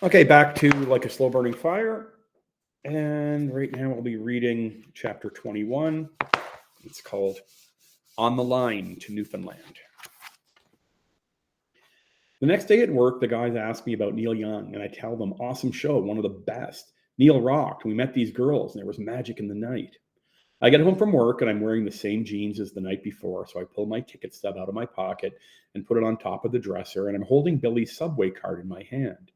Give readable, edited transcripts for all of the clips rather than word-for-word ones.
Okay, back to Like a Slow Burning Fire. And right now I'll be reading chapter 21. It's called On the Line to Newfoundland. The next day at work, the guys ask me about Neil Young, and I tell them, awesome show, one of the best. Neil rocked. We met these girls, and there was magic in the night. I get home from work, and I'm wearing the same jeans as the night before, so I pull my ticket stub out of my pocket and put it on top of the dresser, and I'm holding Billy's subway card in my hand.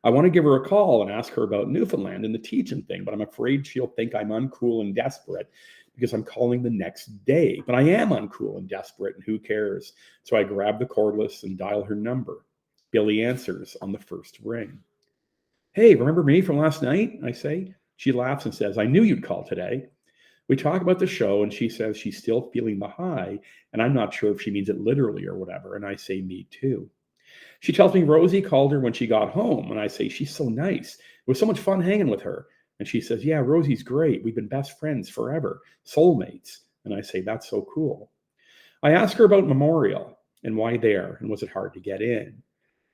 I want to give her a call and ask her about Newfoundland and the teaching thing, but I'm afraid she'll think I'm uncool and desperate because I'm calling the next day. But I am uncool and desperate, and who cares? So I grab the cordless and dial her number. Billy answers on the first ring. Hey, remember me from last night? I say. She laughs and says, I knew you'd call today. We talk about the show, and she says she's still feeling the high, and I'm not sure if she means it literally or whatever, and I say, me too. She tells me Rosie called her when she got home, and I say, she's so nice. It was so much fun hanging with her. And she says, yeah, Rosie's great. We've been best friends forever, soulmates. And I say, that's so cool. I ask her about Memorial and why there, and was it hard to get in?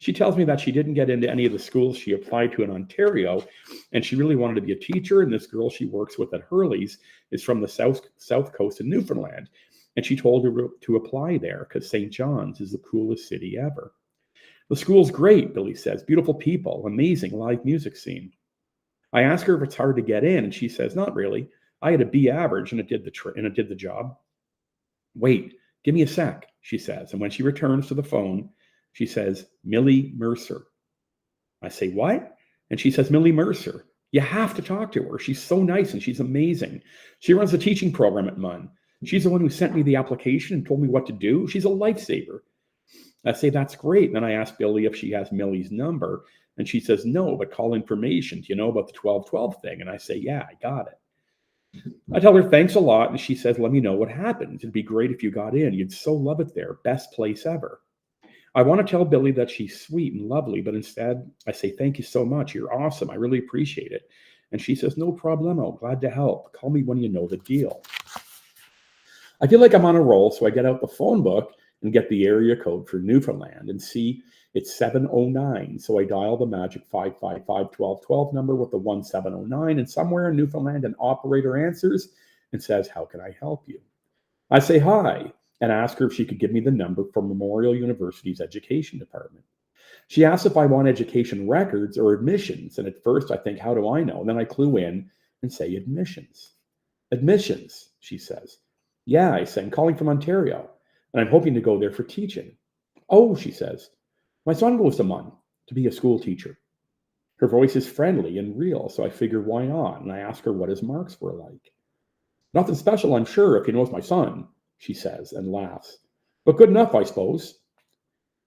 She tells me that she didn't get into any of the schools she applied to in Ontario, and she really wanted to be a teacher, and this girl she works with at Hurley's is from the south coast of Newfoundland, and she told her to apply there because St. John's is the coolest city ever. The school's great, Billy says. Beautiful people, amazing live music scene. I ask her if it's hard to get in, and she says, not really. I had a B average, and it did the job. Wait, give me a sec, she says. And when she returns to the phone, she says, Millie Mercer. I say, what? And she says, Millie Mercer. You have to talk to her. She's so nice and she's amazing. She runs the teaching program at MUN. She's the one who sent me the application and told me what to do. She's a lifesaver. I say, that's great. And then I ask Billy if she has Millie's number. And she says, no, but call information. Do you know about the 1212 thing? And I say, yeah, I got it. I tell her, thanks a lot. And she says, let me know what happens. It'd be great if you got in. You'd so love it there. Best place ever. I want to tell Billy that she's sweet and lovely, but instead I say, thank you so much. You're awesome. I really appreciate it. And she says, no problemo. Glad to help. Call me when you know the deal. I feel like I'm on a roll, so I get out the phone book and get the area code for Newfoundland and see it's 709. So I dial the magic 555-1212 number with the 1709, and somewhere in Newfoundland, an operator answers and says, how can I help you? I say hi and ask her if she could give me the number for Memorial University's education department. She asks if I want education records or admissions, and at first I think, how do I know? And then I clue in and say admissions. Admissions, she says. Yeah, I say, I'm calling from Ontario, and I'm hoping to go there for teaching. Oh, she says, my son goes to MUN to be a school teacher. Her voice is friendly and real, so I figure why not? And I ask her what his marks were like. Nothing special, I'm sure, if he knows my son, she says and laughs. But good enough, I suppose.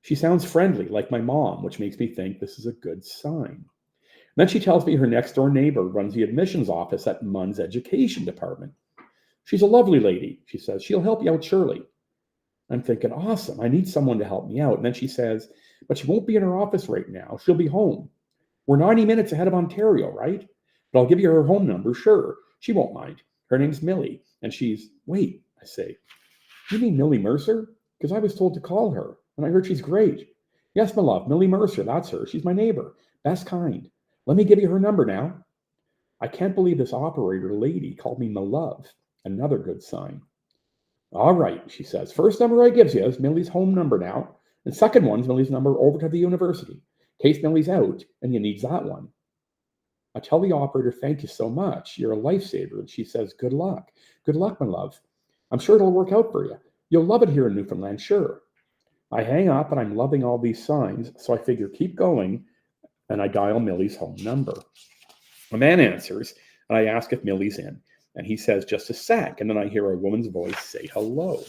She sounds friendly, like my mom, which makes me think this is a good sign. Then she tells me her next-door neighbor runs the admissions office at MUN's education department. She's a lovely lady, she says. She'll help you out surely. I'm thinking, awesome, I need someone to help me out. And then she says, but she won't be in her office right now. She'll be home. We're 90 minutes ahead of Ontario, right? But I'll give you her home number, sure. She won't mind. Her name's Millie, and she's, wait, I say, you mean Millie Mercer? Because I was told to call her, and I heard she's great. Yes, my love, Millie Mercer, that's her. She's my neighbor, best kind. Let me give you her number now. I can't believe this operator lady called me my love. Another good sign. All right, she says. First number I gives you is Millie's home number now, and second one's Millie's number over to the university, in case Millie's out and you needs that one. I tell the operator, thank you so much. You're a lifesaver. And she says, good luck. Good luck, my love. I'm sure it'll work out for you. You'll love it here in Newfoundland, sure. I hang up and I'm loving all these signs, so I figure keep going, and I dial Millie's home number. A man answers, and I ask if Millie's in, and he says, just a sec, and then I hear a woman's voice say hello.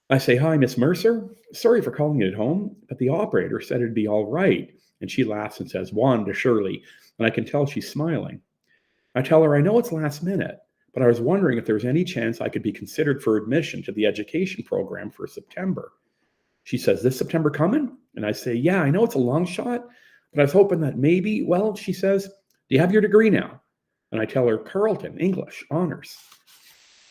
I say, hi, Miss Mercer. Sorry for calling you at home, but the operator said it'd be all right. And she laughs and says, Wanda, surely, and I can tell she's smiling. I tell her, I know it's last minute, but I was wondering if there was any chance I could be considered for admission to the education program for September. She says, this September coming? And I say, yeah, I know it's a long shot, but I was hoping that maybe, well, she says, do you have your degree now? And I tell her, Carleton, English, honors.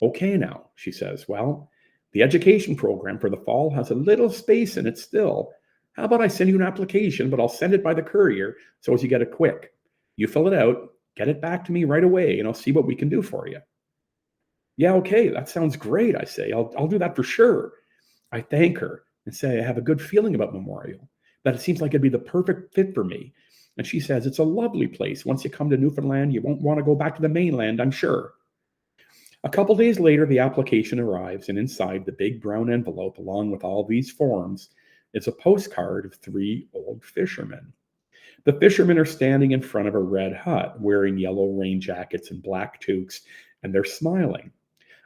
Okay now, she says, well, the education program for the fall has a little space in it still. How about I send you an application, but I'll send it by the courier so as you get it quick. You fill it out, get it back to me right away, and I'll see what we can do for you. Yeah, okay, that sounds great, I say. I'll do that for sure. I thank her and say I have a good feeling about Memorial, that it seems like it'd be the perfect fit for me. And she says, it's a lovely place. Once you come to Newfoundland, you won't want to go back to the mainland, I'm sure. A couple days later, the application arrives, and inside the big brown envelope, along with all these forms, is a postcard of 3 old fishermen. The fishermen are standing in front of a red hut, wearing yellow rain jackets and black toques, and they're smiling.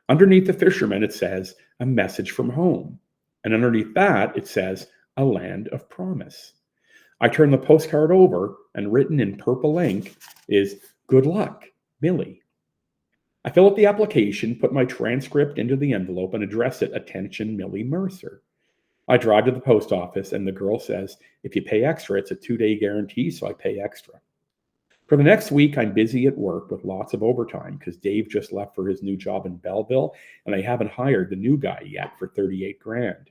Underneath the fishermen, it says, a message from home. And underneath that, it says, a land of promise. I turn the postcard over, and written in purple ink is, good luck, Millie. I fill out the application, put my transcript into the envelope, and address it, attention, Millie Mercer. I drive to the post office, and the girl says, if you pay extra, it's a 2-day guarantee, so I pay extra. For the next week, I'm busy at work with lots of overtime because Dave just left for his new job in Belleville, and I haven't hired the new guy yet for 38 grand.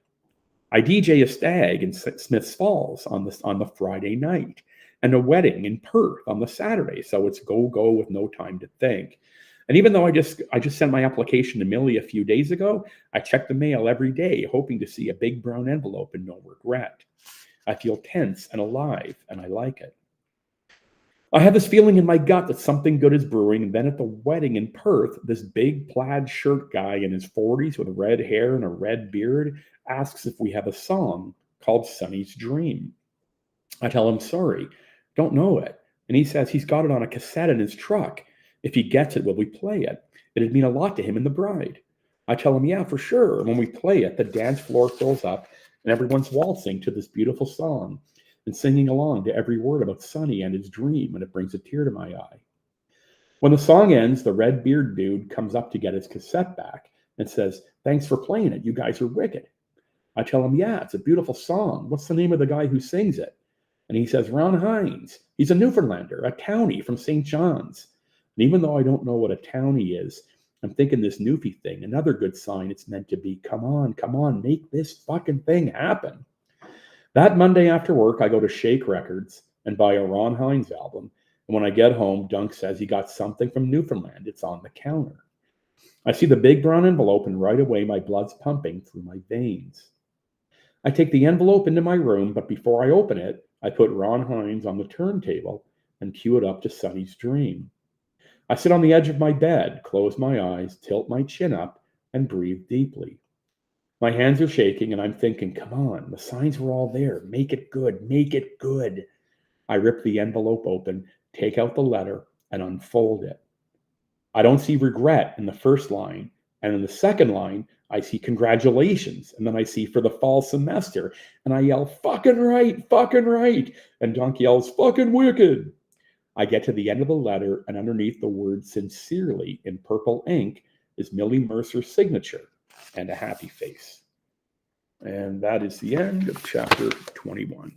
I DJ a stag in Smiths Falls on the Friday night, and a wedding in Perth on the Saturday, so it's go with no time to think. And even though I just sent my application to Millie a few days ago, I check the mail every day, hoping to see a big brown envelope and no regret. I feel tense and alive, and I like it. I have this feeling in my gut that something good is brewing, and then at the wedding in Perth, this big plaid shirt guy in his 40s with red hair and a red beard asks if we have a song called Sonny's Dream. I tell him, sorry, don't know it. And he says he's got it on a cassette in his truck. If he gets it, will we play it? It'd mean a lot to him and the bride. I tell him, yeah, for sure. And when we play it, the dance floor fills up and everyone's waltzing to this beautiful song and singing along to every word about Sonny and his dream, and it brings a tear to my eye. When the song ends, the red beard dude comes up to get his cassette back and says, thanks for playing it. You guys are wicked. I tell him, yeah, it's a beautiful song. What's the name of the guy who sings it? And he says, Ron Hines. He's a Newfoundlander, a townie from St. John's. And even though I don't know what a townie is, I'm thinking this Newfie thing, another good sign it's meant to be, come on, make this fucking thing happen. That Monday after work, I go to Shake Records and buy a Ron Hines album. And when I get home, Dunk says he got something from Newfoundland. It's on the counter. I see the big brown envelope, and right away my blood's pumping through my veins. I take the envelope into my room, but before I open it, I put Ron Hines on the turntable and cue it up to Sonny's Dream. I sit on the edge of my bed, close my eyes, tilt my chin up, and breathe deeply. My hands are shaking, and I'm thinking, come on, the signs were all there. Make it good, make it good. I rip the envelope open, take out the letter, and unfold it. I don't see regret in the first line, and in the second line, I see congratulations, and then I see for the fall semester, and I yell, fucking right, and Dunk yells, fucking wicked. I get to the end of the letter, and underneath the word sincerely in purple ink is Millie Mercer's signature and a happy face. And that is the end of chapter 21.